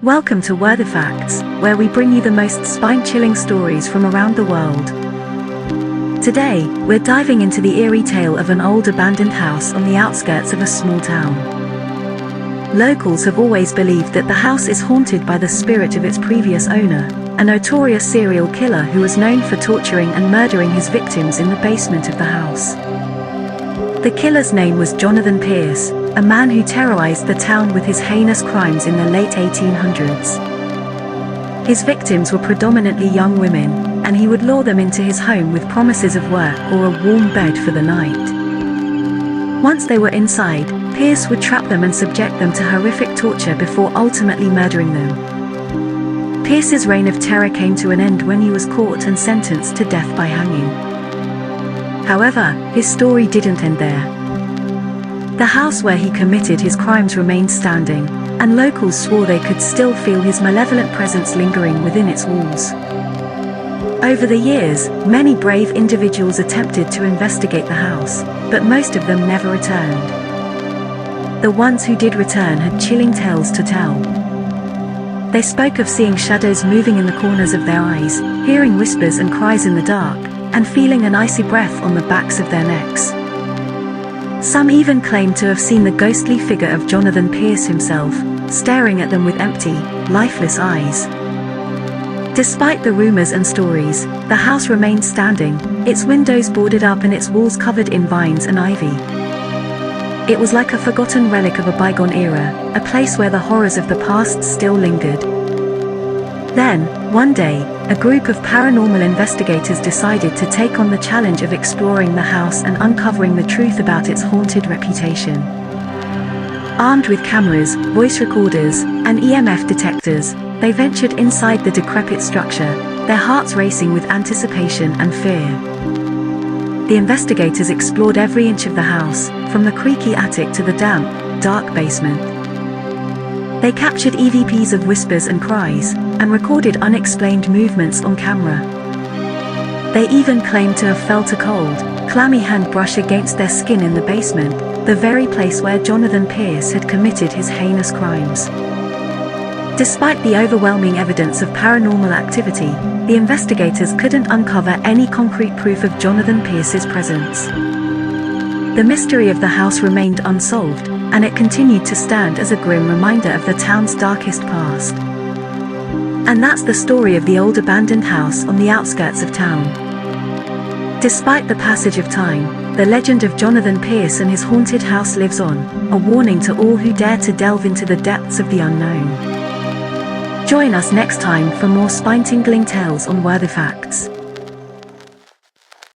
Welcome to Worthy Facts, where we bring you the most spine-chilling stories from around the world. Today, we're diving into the eerie tale of an old abandoned house on the outskirts of a small town. Locals have always believed that the house is haunted by the spirit of its previous owner, a notorious serial killer who was known for torturing and murdering his victims in the basement of the house. The killer's name was Johnathan Pierce, a man who terrorized the town with his heinous crimes in the late 1800s. His victims were predominantly young women, and he would lure them into his home with promises of work or a warm bed for the night. Once they were inside, Pierce would trap them and subject them to horrific torture before ultimately murdering them. Pierce's reign of terror came to an end when he was caught and sentenced to death by hanging. However, his story didn't end there. The house where he committed his crimes remained standing, and locals swore they could still feel his malevolent presence lingering within its walls. Over the years, many brave individuals attempted to investigate the house, but most of them never returned. The ones who did return had chilling tales to tell. They spoke of seeing shadows moving in the corners of their eyes, hearing whispers and cries in the dark, and feeling an icy breath on the backs of their necks. Some even claimed to have seen the ghostly figure of Johnathan Pierce himself, staring at them with empty, lifeless eyes. Despite the rumors and stories, the house remained standing, its windows boarded up and its walls covered in vines and ivy. It was like a forgotten relic of a bygone era, a place where the horrors of the past still lingered. Then, one day, a group of paranormal investigators decided to take on the challenge of exploring the house and uncovering the truth about its haunted reputation. Armed with cameras, voice recorders, and EMF detectors, they ventured inside the decrepit structure, their hearts racing with anticipation and fear. The investigators explored every inch of the house, from the creaky attic to the damp, dark basement. They captured EVPs of whispers and cries, and recorded unexplained movements on camera. They even claimed to have felt a cold, clammy hand brush against their skin in the basement, the very place where Johnathan Pierce had committed his heinous crimes. Despite the overwhelming evidence of paranormal activity, the investigators couldn't uncover any concrete proof of Johnathan Pierce's presence. The mystery of the house remained unsolved, and it continued to stand as a grim reminder of the town's darkest past. And that's the story of the old abandoned house on the outskirts of town. Despite the passage of time, the legend of Johnathan Pierce and his haunted house lives on, a warning to all who dare to delve into the depths of the unknown. Join us next time for more spine-tingling tales on Worthy Facts.